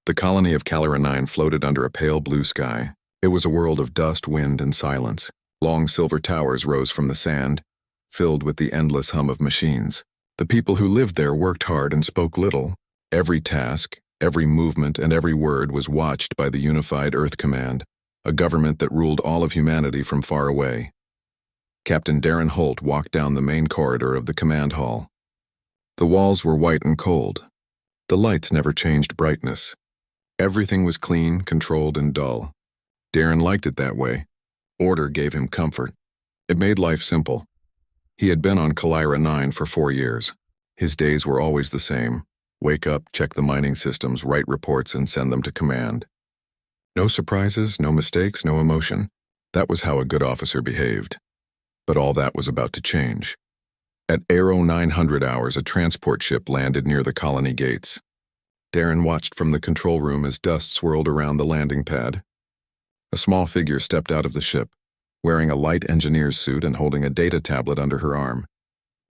The colony of Calera 9 floated under a pale blue sky. It was a world of dust, wind, and silence. Long silver towers rose from the sand, filled with the endless hum of machines. The people who lived there worked hard and spoke little. Every task, every movement, and every word was watched by the unified Earth Command, a government that ruled all of humanity from far away. Captain Darren Holt walked down the main corridor of the command hall. The walls were white and cold. The lights never changed brightness. Everything was clean, controlled, and dull. Darren liked it that way. Order gave him comfort. It made life simple. He had been on Calera 9 for 4 years. His days were always the same. Wake up, check the mining systems, write reports, and send them to command. No surprises, no mistakes, no emotion. That was how a good officer behaved. But all that was about to change. At Aero 900 hours, a transport ship landed near the colony gates. Darren watched from the control room as dust swirled around the landing pad. A small figure stepped out of the ship, wearing a light engineer's suit and holding a data tablet under her arm.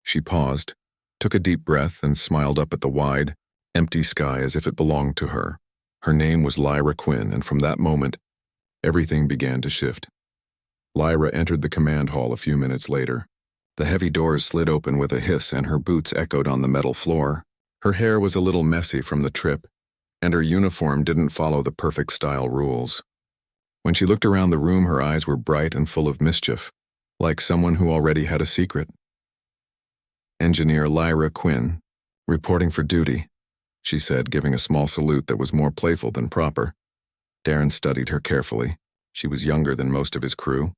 She paused, took a deep breath, and smiled up at the wide, empty sky as if it belonged to her. Her name was Lyra Quinn, and from that moment, everything began to shift. Lyra entered the command hall a few minutes later. The heavy doors slid open with a hiss and her boots echoed on the metal floor. Her hair was a little messy from the trip, and her uniform didn't follow the perfect style rules. When she looked around the room, her eyes were bright and full of mischief, like someone who already had a secret. "Engineer Lyra Quinn, reporting for duty," she said, giving a small salute that was more playful than proper. Darren studied her carefully. She was younger than most of his crew,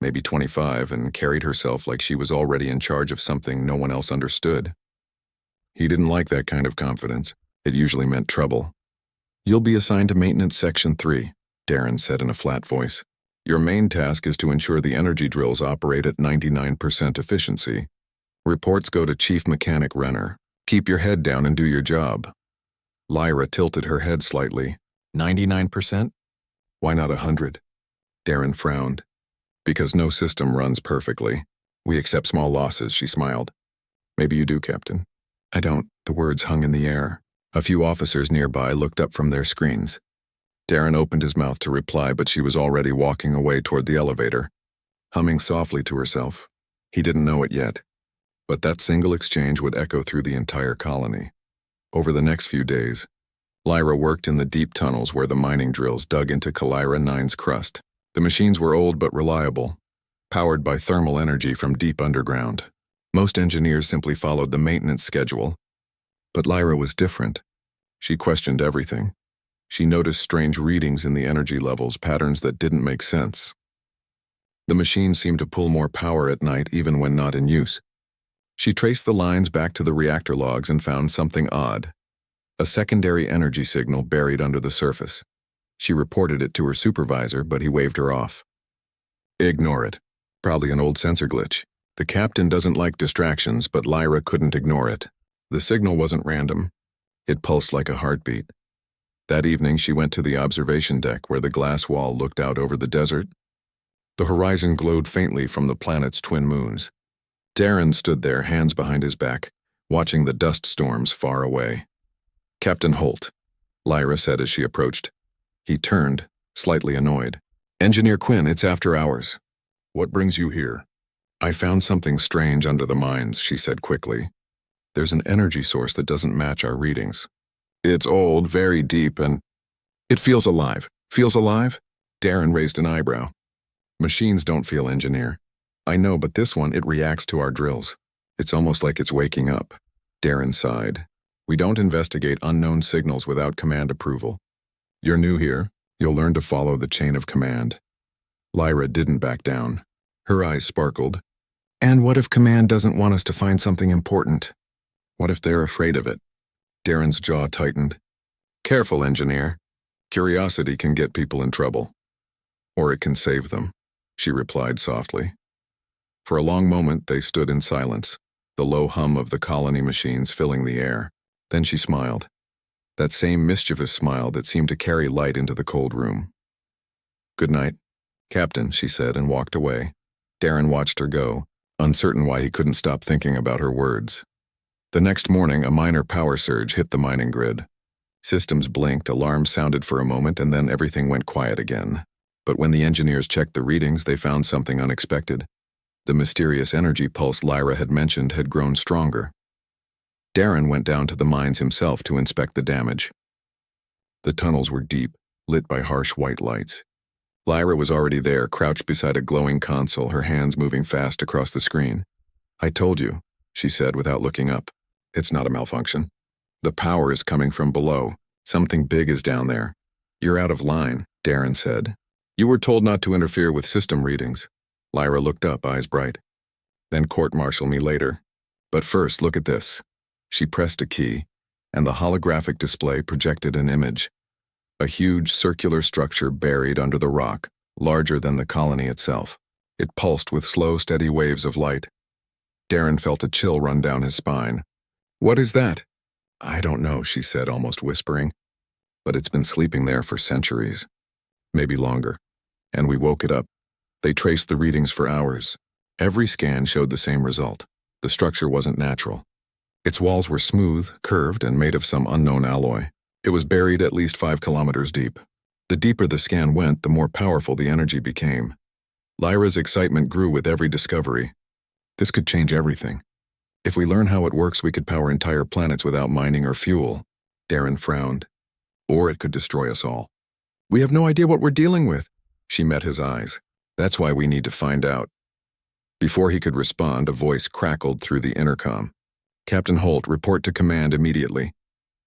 maybe 25, and carried herself like she was already in charge of something no one else understood. He didn't like that kind of confidence. It usually meant trouble. "You'll be assigned to Maintenance Section 3, Darren said in a flat voice. "Your main task is to ensure the energy drills operate at 99% efficiency. Reports go to Chief Mechanic Renner. Keep your head down and do your job." Lyra tilted her head slightly. 99%? Why not 100? Darren frowned. "Because no system runs perfectly. We accept small losses," she smiled. "Maybe you do, Captain." "I don't." The words hung in the air. A few officers nearby looked up from their screens. Darren opened his mouth to reply, but she was already walking away toward the elevator, humming softly to herself. He didn't know it yet, but that single exchange would echo through the entire colony. Over the next few days, Lyra worked in the deep tunnels where the mining drills dug into Calera 9's crust. The machines were old but reliable, powered by thermal energy from deep underground. Most engineers simply followed the maintenance schedule, but Lyra was different. She questioned everything. She noticed strange readings in the energy levels, patterns that didn't make sense. The machines seemed to pull more power at night even when not in use. She traced the lines back to the reactor logs and found something odd. A secondary energy signal buried under the surface. She reported it to her supervisor, but he waved her off. "Ignore it. Probably an old sensor glitch." The captain doesn't like distractions, but Lyra couldn't ignore it. The signal wasn't random. It pulsed like a heartbeat. That evening, she went to the observation deck where the glass wall looked out over the desert. The horizon glowed faintly from the planet's twin moons. Darren stood there, hands behind his back, watching the dust storms far away. "Captain Holt," Lyra said as she approached. He turned, slightly annoyed. "Engineer Quinn, it's after hours. What brings you here?" "I found something strange under the mines," she said quickly. "There's an energy source that doesn't match our readings. It's old, very deep, and it feels alive." "Feels alive?" Darren raised an eyebrow. "Machines don't feel, engineer." "I know, but this one, it reacts to our drills. It's almost like it's waking up." Darren sighed. "We don't investigate unknown signals without command approval. You're new here. You'll learn to follow the chain of command." Lyra didn't back down. Her eyes sparkled. "And what if command doesn't want us to find something important? What if they're afraid of it?" Darren's jaw tightened. "Careful, engineer. Curiosity can get people in trouble. Or it can save them," she replied softly. For a long moment, they stood in silence, the low hum of the colony machines filling the air. Then she smiled. That same mischievous smile that seemed to carry light into the cold room. "Good night, Captain," she said and walked away. Darren watched her go, uncertain why he couldn't stop thinking about her words. The next morning, a minor power surge hit the mining grid. Systems blinked, alarms sounded for a moment, and then everything went quiet again. But when the engineers checked the readings, they found something unexpected. The mysterious energy pulse Lyra had mentioned had grown stronger. Darren went down to the mines himself to inspect the damage. The tunnels were deep, lit by harsh white lights. Lyra was already there, crouched beside a glowing console, her hands moving fast across the screen. "I told you," she said without looking up. "It's not a malfunction. The power is coming from below. Something big is down there." "You're out of line," Darren said. "You were told not to interfere with system readings." Lyra looked up, eyes bright. "Then court-martial me later. But first, look at this." She pressed a key, and the holographic display projected an image. A huge circular structure buried under the rock, larger than the colony itself. It pulsed with slow, steady waves of light. Darren felt a chill run down his spine. "What is that?" "I don't know," she said, almost whispering. "But it's been sleeping there for centuries. Maybe longer. And we woke it up." They traced the readings for hours. Every scan showed the same result. The structure wasn't natural. Its walls were smooth, curved, and made of some unknown alloy. It was buried at least 5 kilometers deep. The deeper the scan went, the more powerful the energy became. Lyra's excitement grew with every discovery. This could change everything. If we learn how it works, we could power entire planets without mining or fuel. Darren frowned. Or it could destroy us all. "We have no idea what we're dealing with." She met his eyes. "That's why we need to find out." Before he could respond, a voice crackled through the intercom. "Captain Holt, report to command immediately."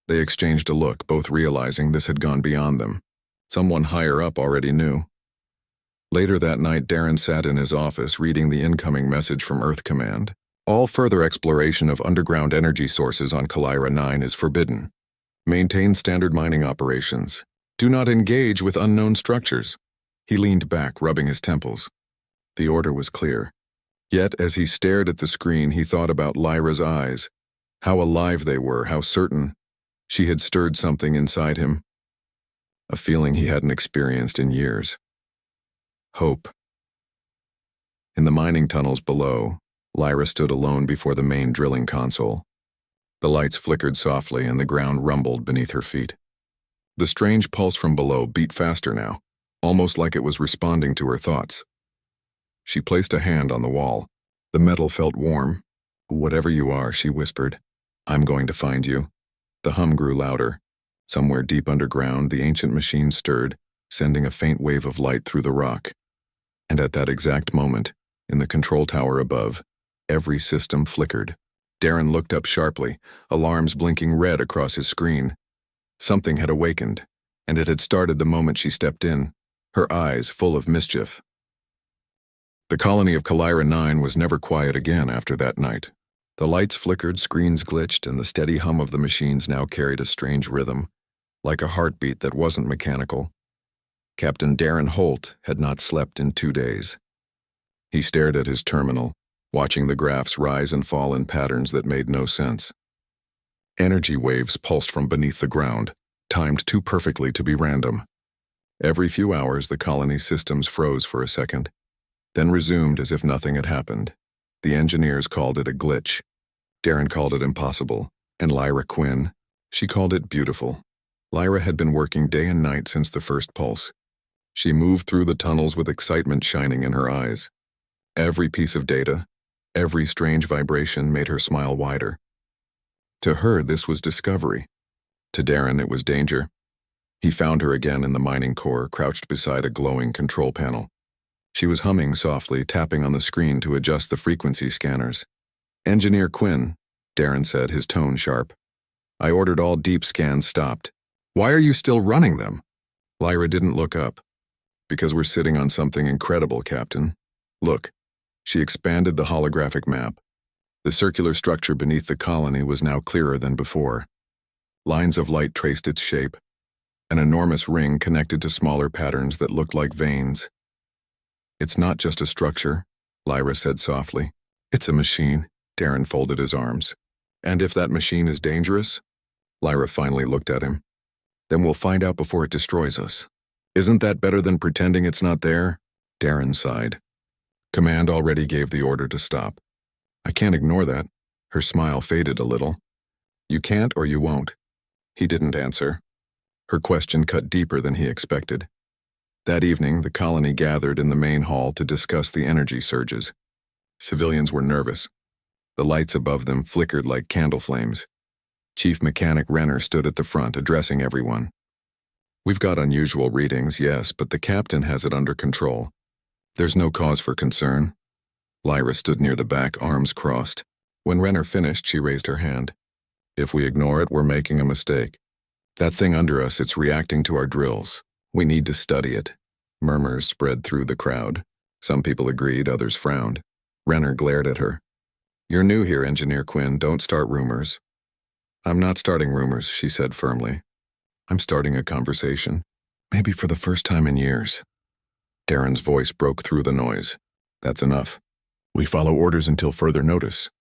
They exchanged a look, both realizing this had gone beyond them. Someone higher up already knew. Later that night, Darren sat in his office reading the incoming message from Earth Command. "All further exploration of underground energy sources on Kalira 9 is forbidden. Maintain standard mining operations. Do not engage with unknown structures." He leaned back, rubbing his temples. The order was clear. Yet, as he stared at the screen, he thought about Lyra's eyes. How alive they were, how certain. She had stirred something inside him. A feeling he hadn't experienced in years. Hope. In the mining tunnels below, Lyra stood alone before the main drilling console. The lights flickered softly and the ground rumbled beneath her feet. The strange pulse from below beat faster now, almost like it was responding to her thoughts. She placed a hand on the wall. The metal felt warm. "Whatever you are," she whispered, "I'm going to find you." The hum grew louder. Somewhere deep underground, the ancient machine stirred, sending a faint wave of light through the rock. And at that exact moment, in the control tower above, every system flickered. Darren looked up sharply, alarms blinking red across his screen. Something had awakened, and it had started the moment she stepped in, her eyes full of mischief. The colony of Kalira 9 was never quiet again after that night. The lights flickered, screens glitched, and the steady hum of the machines now carried a strange rhythm, like a heartbeat that wasn't mechanical. Captain Darren Holt had not slept in 2 days. He stared at his terminal, watching the graphs rise and fall in patterns that made no sense. Energy waves pulsed from beneath the ground, timed too perfectly to be random. Every few hours, the colony's systems froze for a second, then resumed as if nothing had happened. The engineers called it a glitch. Darren called it impossible, and Lyra Quinn, she called it beautiful. Lyra had been working day and night since the first pulse. She moved through the tunnels with excitement shining in her eyes. Every piece of data, every strange vibration made her smile wider. To her, this was discovery. To Darren, it was danger. He found her again in the mining core, crouched beside a glowing control panel. She was humming softly, tapping on the screen to adjust the frequency scanners. "Engineer Quinn," Darren said, his tone sharp. "I ordered all deep scans stopped. Why are you still running them?" Lyra didn't look up. "Because we're sitting on something incredible, Captain. Look." She expanded the holographic map. The circular structure beneath the colony was now clearer than before. Lines of light traced its shape. An enormous ring connected to smaller patterns that looked like veins. "It's not just a structure," Lyra said softly. "It's a machine." Darren folded his arms. "And if that machine is dangerous?" Lyra finally looked at him. "Then we'll find out before it destroys us. Isn't that better than pretending it's not there?" Darren sighed. Command already gave the order to stop. "I can't ignore that." Her smile faded a little. "You can't or you won't." He didn't answer. Her question cut deeper than he expected. That evening, the colony gathered in the main hall to discuss the energy surges. Civilians were nervous. The lights above them flickered like candle flames. Chief Mechanic Renner stood at the front, addressing everyone. "We've got unusual readings, yes, but the captain has it under control. There's no cause for concern." Lyra stood near the back, arms crossed. When Renner finished, she raised her hand. "If we ignore it, we're making a mistake. That thing under us, it's reacting to our drills. We need to study it." Murmurs spread through the crowd. Some people agreed, others frowned. Renner glared at her. "You're new here, Engineer Quinn. Don't start rumors." "I'm not starting rumors," she said firmly. "I'm starting a conversation. Maybe for the first time in years." Darren's voice broke through the noise. "That's enough. We follow orders until further notice."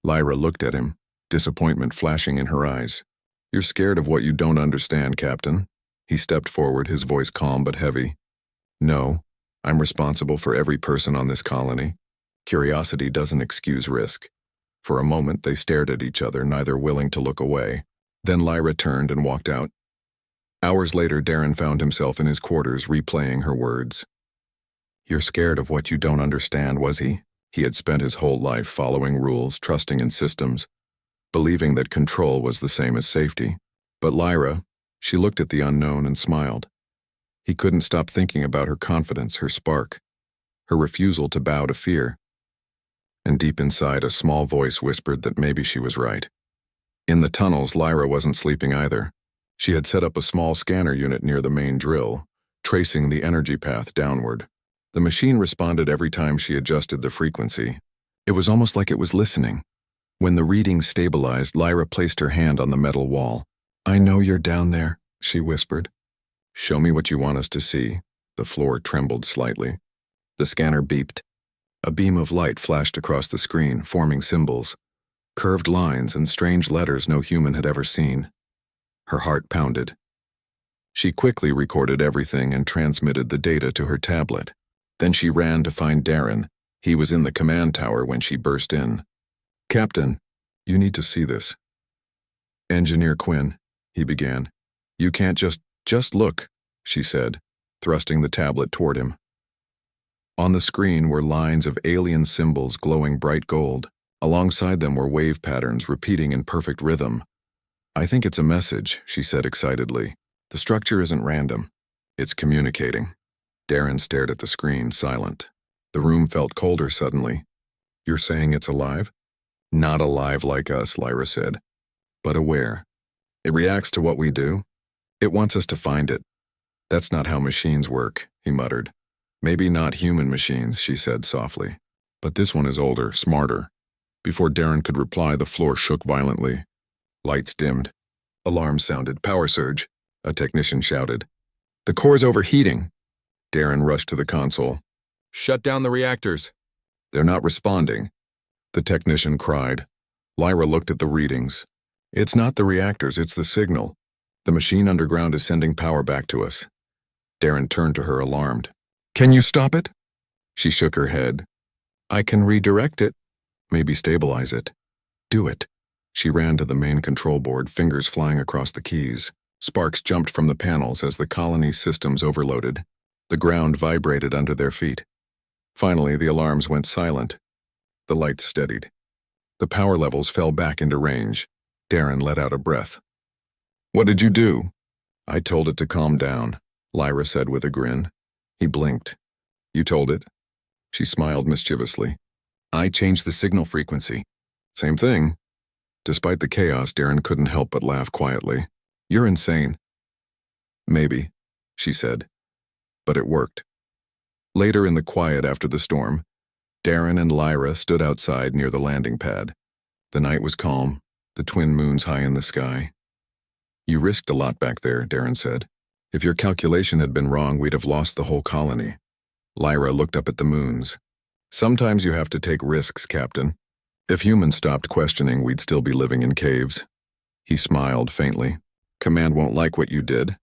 Lyra looked at him, disappointment flashing in her eyes. "You're scared of what you don't understand, Captain." He stepped forward, his voice calm but heavy. "No, I'm responsible for every person on this colony. Curiosity doesn't excuse risk." For a moment, they stared at each other, neither willing to look away. Then Lyra turned and walked out. Hours later, Darren found himself in his quarters, replaying her words. "You're scared of what you don't understand, was he?" He had spent his whole life following rules, trusting in systems, believing that control was the same as safety. But Lyra, she looked at the unknown and smiled. He couldn't stop thinking about her confidence, her spark, her refusal to bow to fear. And deep inside, a small voice whispered that maybe she was right. In the tunnels, Lyra wasn't sleeping either. She had set up a small scanner unit near the main drill, tracing the energy path downward. The machine responded every time she adjusted the frequency. It was almost like it was listening. When the readings stabilized, Lyra placed her hand on the metal wall. "I know you're down there," she whispered. "Show me what you want us to see." The floor trembled slightly. The scanner beeped. A beam of light flashed across the screen, forming symbols, curved lines, and strange letters no human had ever seen. Her heart pounded. She quickly recorded everything and transmitted the data to her tablet. Then she ran to find Darren. He was in the command tower when she burst in. "Captain, you need to see this." "Engineer Quinn," he began. "You can't just look," she said, thrusting the tablet toward him. On the screen were lines of alien symbols glowing bright gold. Alongside them were wave patterns repeating in perfect rhythm. "I think it's a message," she said excitedly. "The structure isn't random. It's communicating." Darren stared at the screen, silent. The room felt colder suddenly. "You're saying it's alive?" "Not alive like us," Lyra said, "but aware. It reacts to what we do. It wants us to find it." "That's not how machines work," he muttered. "Maybe not human machines," she said softly. "But this one is older, smarter." Before Darren could reply, the floor shook violently. Lights dimmed. Alarm sounded. "Power surge," a technician shouted. "The core's overheating." Darren rushed to the console. "Shut down the reactors." "They're not responding," the technician cried. Lyra looked at the readings. "It's not the reactors, it's the signal. The machine underground is sending power back to us." Darren turned to her, alarmed. "Can you stop it?" She shook her head. "I can redirect it. Maybe stabilize it." "Do it." She ran to the main control board, fingers flying across the keys. Sparks jumped from the panels as the colony's systems overloaded. The ground vibrated under their feet. Finally, the alarms went silent. The lights steadied. The power levels fell back into range. Darren let out a breath. "What did you do?" "I told it to calm down," Lyra said with a grin. He blinked. "You told it?" She smiled mischievously. "I changed the signal frequency." "Same thing." Despite the chaos, Darren couldn't help but laugh quietly. "You're insane." "Maybe," she said. But it worked. Later in the quiet after the storm, Darren and Lyra stood outside near the landing pad. The night was calm, the twin moons high in the sky. "You risked a lot back there," Darren said. "If your calculation had been wrong, we'd have lost the whole colony." Lyra looked up at the moons. "Sometimes you have to take risks, Captain. If humans stopped questioning, we'd still be living in caves." He smiled faintly. "Command won't like what you did."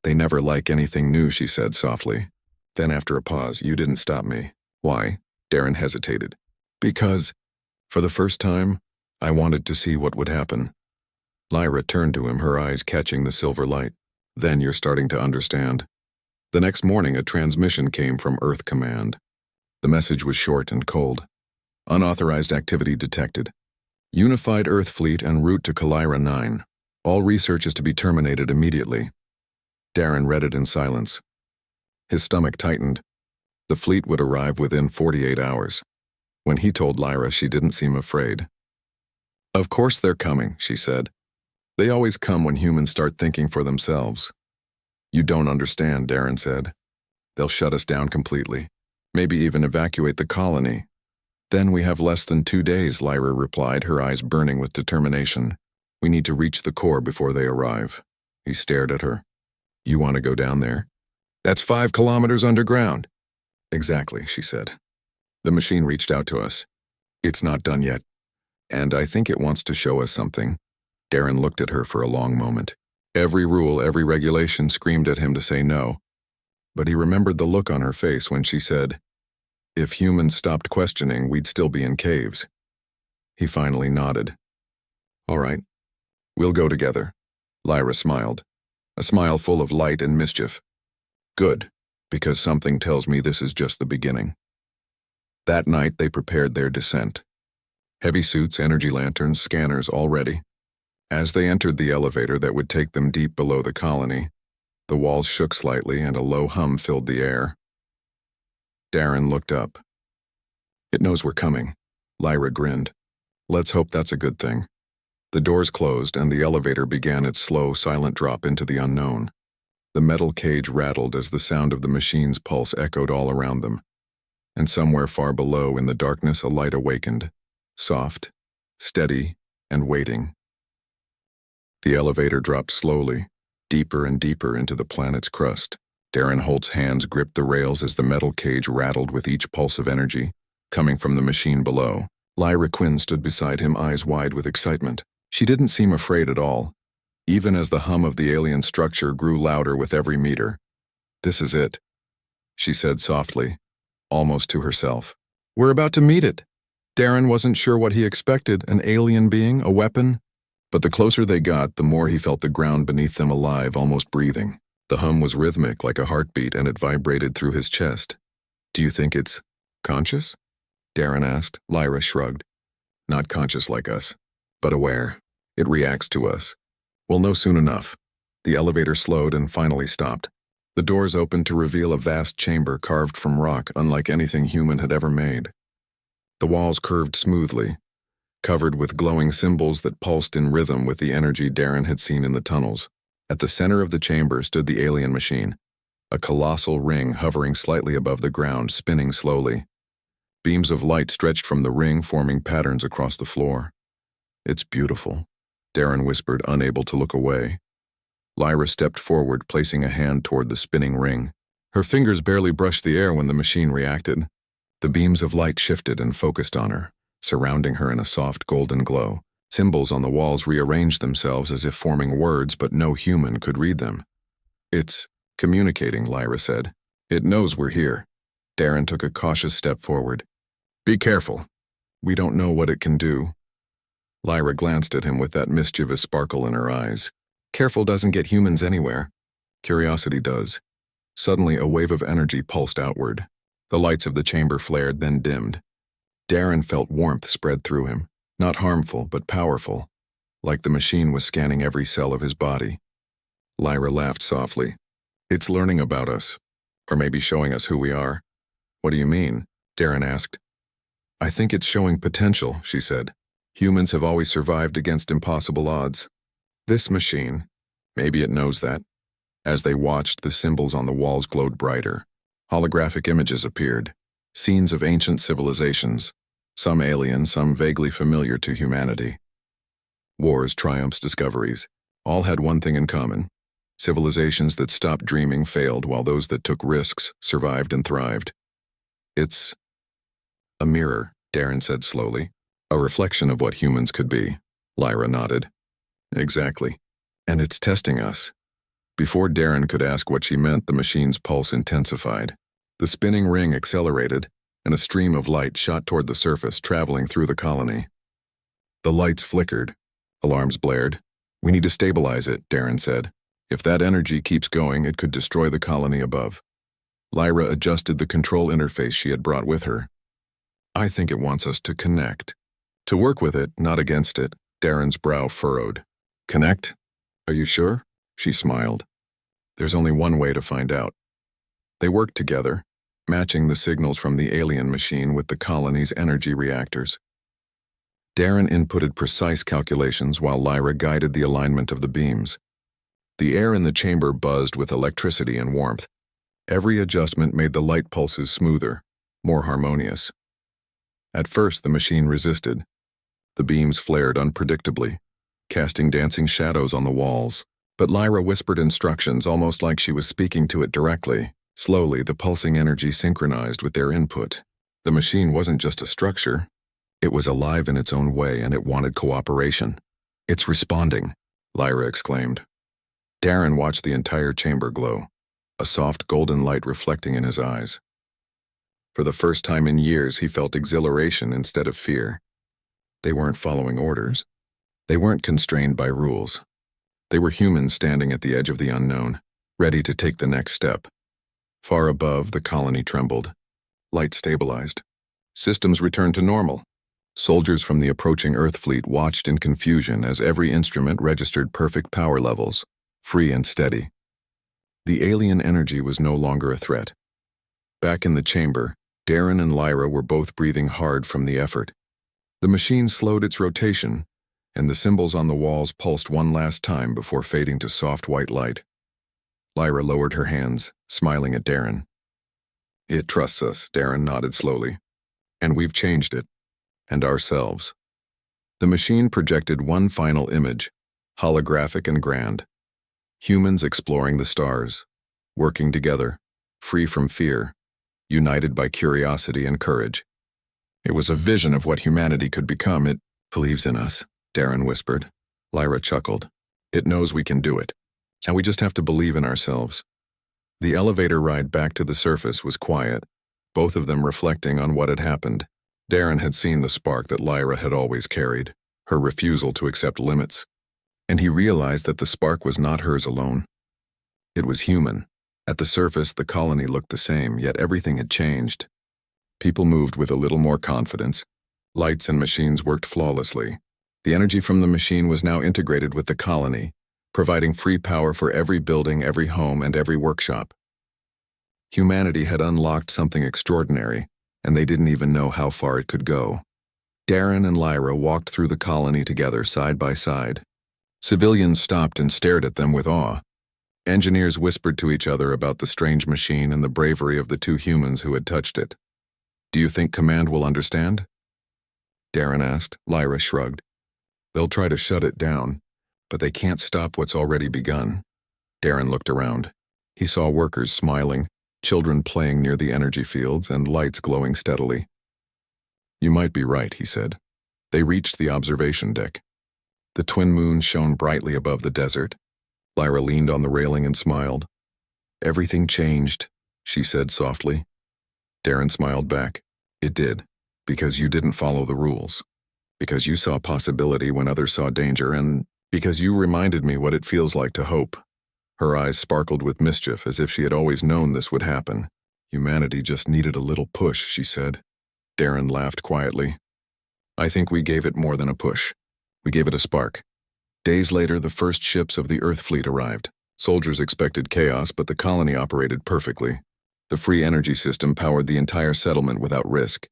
"They never like anything new," she said softly. Then after a pause, "You didn't stop me." "Why?" Darren hesitated. "Because, for the first time, I wanted to see what would happen." Lyra turned to him, her eyes catching the silver light. Then you're starting to understand. The next morning, a transmission came from Earth Command. The message was short and cold. Unauthorized activity detected. Unified Earth Fleet en route to Kalira 9. All research is to be terminated immediately. Darren read it in silence. His stomach tightened. The fleet would arrive within 48 hours. When he told Lyra, she didn't seem afraid. "Of course they're coming," she said. "They always come when humans start thinking for themselves." "You don't understand," Darren said. "They'll shut us down completely. Maybe even evacuate the colony." "Then we have less than 2 days," Lyra replied, her eyes burning with determination. "We need to reach the core before they arrive." He stared at her. "You want to go down there?" "That's 5 kilometers underground." "Exactly," she said. "The machine reached out to us. It's not done yet. And I think it wants to show us something." Darren looked at her for a long moment. Every rule, every regulation screamed at him to say no. But he remembered the look on her face when she said, "If humans stopped questioning, we'd still be in caves." He finally nodded. "All right. We'll go together." Lyra smiled, a smile full of light and mischief. "Good, because something tells me this is just the beginning." That night they prepared their descent. Heavy suits, energy lanterns, scanners all ready. As they entered the elevator that would take them deep below the colony, the walls shook slightly and a low hum filled the air. Darren looked up. "It knows we're coming." Lyra grinned. "Let's hope that's a good thing." The doors closed and the elevator began its slow, silent drop into the unknown. The metal cage rattled as the sound of the machine's pulse echoed all around them. And somewhere far below in the darkness a light awakened, soft, steady, and waiting. The elevator dropped slowly, deeper and deeper into the planet's crust. Darren Holt's hands gripped the rails as the metal cage rattled with each pulse of energy, coming from the machine below. Lyra Quinn stood beside him, eyes wide with excitement. She didn't seem afraid at all, even as the hum of the alien structure grew louder with every meter. "This is it," she said softly, almost to herself. "We're about to meet it." Darren wasn't sure what he expected, an alien being, a weapon. But the closer they got, the more he felt the ground beneath them alive, almost breathing. The hum was rhythmic like a heartbeat, and it vibrated through his chest. "Do you think it's conscious?" Darren asked. Lyra shrugged. "Not conscious like us, but aware. It reacts to us. We'll know soon enough." The elevator slowed and finally stopped. The doors opened to reveal a vast chamber carved from rock unlike anything human had ever made. The walls curved smoothly, covered with glowing symbols that pulsed in rhythm with the energy Darren had seen in the tunnels. At the center of the chamber stood the alien machine, a colossal ring hovering slightly above the ground, spinning slowly. Beams of light stretched from the ring, forming patterns across the floor. "It's beautiful," Darren whispered, unable to look away. Lyra stepped forward, placing a hand toward the spinning ring. Her fingers barely brushed the air when the machine reacted. The beams of light shifted and focused on her, surrounding her in a soft golden glow. Symbols on the walls rearranged themselves as if forming words, but no human could read them. "It's communicating," Lyra said. "It knows we're here." Darren took a cautious step forward. "Be careful. We don't know what it can do." Lyra glanced at him with that mischievous sparkle in her eyes. "Careful doesn't get humans anywhere. Curiosity does." Suddenly, a wave of energy pulsed outward. The lights of the chamber flared, then dimmed. Darren felt warmth spread through him, not harmful, but powerful, like the machine was scanning every cell of his body. Lyra laughed softly. "It's learning about us, or maybe showing us who we are." "What do you mean?" Darren asked. "I think it's showing potential," she said. "Humans have always survived against impossible odds. This machine, maybe it knows that." As they watched, the symbols on the walls glowed brighter. Holographic images appeared, scenes of ancient civilizations, some alien, some vaguely familiar to humanity. Wars, triumphs, discoveries, all had one thing in common. Civilizations that stopped dreaming failed, while those that took risks survived and thrived. "It's a mirror," Darren said slowly. "A reflection of what humans could be." Lyra nodded. "Exactly. And it's testing us." Before Darren could ask what she meant, the machine's pulse intensified. The spinning ring accelerated, and a stream of light shot toward the surface, traveling through the colony. The lights flickered. Alarms blared. "We need to stabilize it," Darren said. If that energy keeps going, it could destroy the colony above. Lyra adjusted the control interface she had brought with her. I think it wants us to connect. To work with it, not against it. Darren's brow furrowed. Connect? Are you sure? She smiled. There's only one way to find out. They worked together, matching the signals from the alien machine with the colony's energy reactors. Darren inputted precise calculations while Lyra guided the alignment of the beams. The air in the chamber buzzed with electricity and warmth. Every adjustment made the light pulses smoother, more harmonious. At first, the machine resisted. The beams flared unpredictably, casting dancing shadows on the walls. But Lyra whispered instructions almost like she was speaking to it directly. Slowly, the pulsing energy synchronized with their input. The machine wasn't just a structure. It was alive in its own way, and it wanted cooperation. It's responding, Lyra exclaimed. Darren watched the entire chamber glow, a soft golden light reflecting in his eyes. For the first time in years, he felt exhilaration instead of fear. They weren't following orders. They weren't constrained by rules. They were humans standing at the edge of the unknown, ready to take the next step. Far above, the colony trembled. Light stabilized. Systems returned to normal. Soldiers from the approaching Earth fleet watched in confusion as every instrument registered perfect power levels, free and steady. The alien energy was no longer a threat. Back in the chamber, Darren and Lyra were both breathing hard from the effort. The machine slowed its rotation, and the symbols on the walls pulsed one last time before fading to soft white light. Lyra lowered her hands, smiling at Darren. It trusts us, Darren nodded slowly. And we've changed it. And ourselves. The machine projected one final image, holographic and grand. Humans exploring the stars, working together, free from fear, united by curiosity and courage. It was a vision of what humanity could become. It believes in us, Darren whispered. Lyra chuckled. It knows we can do it. And we just have to believe in ourselves. The elevator ride back to the surface was quiet, both of them reflecting on what had happened. Darren had seen the spark that Lyra had always carried, her refusal to accept limits. And he realized that the spark was not hers alone. It was human. At the surface, the colony looked the same, yet everything had changed. People moved with a little more confidence. Lights and machines worked flawlessly. The energy from the machine was now integrated with the colony, providing free power for every building, every home, and every workshop. Humanity had unlocked something extraordinary, and they didn't even know how far it could go. Darren and Lyra walked through the colony together side by side. Civilians stopped and stared at them with awe. Engineers whispered to each other about the strange machine and the bravery of the two humans who had touched it. Do you think Command will understand? Darren asked. Lyra shrugged. They'll try to shut it down, but they can't stop what's already begun. Darren looked around. He saw workers smiling, children playing near the energy fields, and lights glowing steadily. You might be right, he said. They reached the observation deck. The twin moons shone brightly above the desert. Lyra leaned on the railing and smiled. Everything changed, she said softly. Darren smiled back. It did, because you didn't follow the rules. Because you saw possibility when others saw danger, and because you reminded me what it feels like to hope. Her eyes sparkled with mischief, as if she had always known this would happen. Humanity just needed a little push, she said. Darren laughed quietly. I think we gave it more than a push. We gave it a spark. Days later, the first ships of the Earth fleet arrived. Soldiers expected chaos, but the colony operated perfectly. The free energy system powered the entire settlement without risk.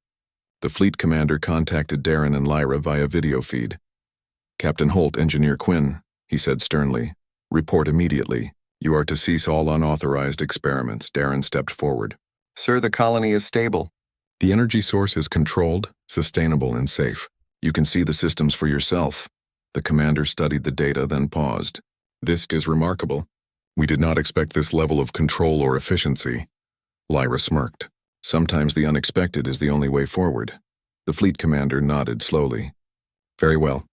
The fleet commander contacted Darren and Lyra via video feed. Captain Holt, Engineer Quinn, he said sternly. Report immediately. You are to cease all unauthorized experiments. Darren stepped forward. Sir, the colony is stable. The energy source is controlled, sustainable, and safe. You can see the systems for yourself. The commander studied the data, then paused. This is remarkable. We did not expect this level of control or efficiency. Lyra smirked. Sometimes the unexpected is the only way forward. The fleet commander nodded slowly. Very well.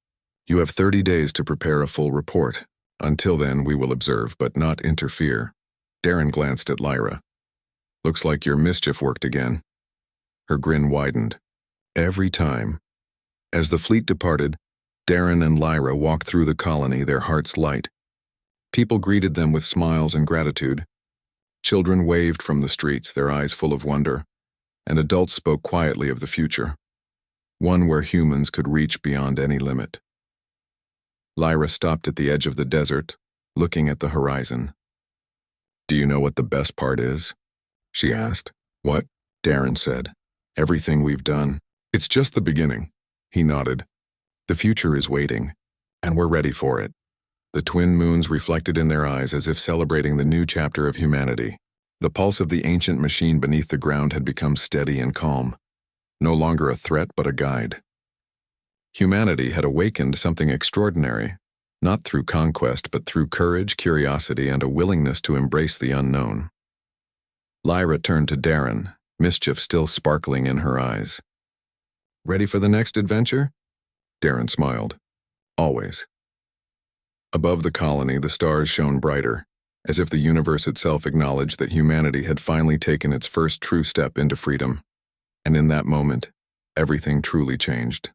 You have 30 days to prepare a full report. Until then, we will observe, but not interfere. Darren glanced at Lyra. Looks like your mischief worked again. Her grin widened. Every time. As the fleet departed, Darren and Lyra walked through the colony, their hearts light. People greeted them with smiles and gratitude. Children waved from the streets, their eyes full of wonder, and adults spoke quietly of the future, one where humans could reach beyond any limit. Lyra stopped at the edge of the desert, looking at the horizon. "Do you know what the best part is?" she asked. "What?" Darren said. "Everything we've done. It's just the beginning." He nodded. "The future is waiting, and we're ready for it." The twin moons reflected in their eyes as if celebrating the new chapter of humanity. The pulse of the ancient machine beneath the ground had become steady and calm, no longer a threat but a guide. Humanity had awakened something extraordinary, not through conquest but through courage, curiosity, and a willingness to embrace the unknown. Lyra turned to Darren, mischief still sparkling in her eyes. "Ready for the next adventure?" Darren smiled. "Always." Above the colony, the stars shone brighter, as if the universe itself acknowledged that humanity had finally taken its first true step into freedom. And in that moment, everything truly changed.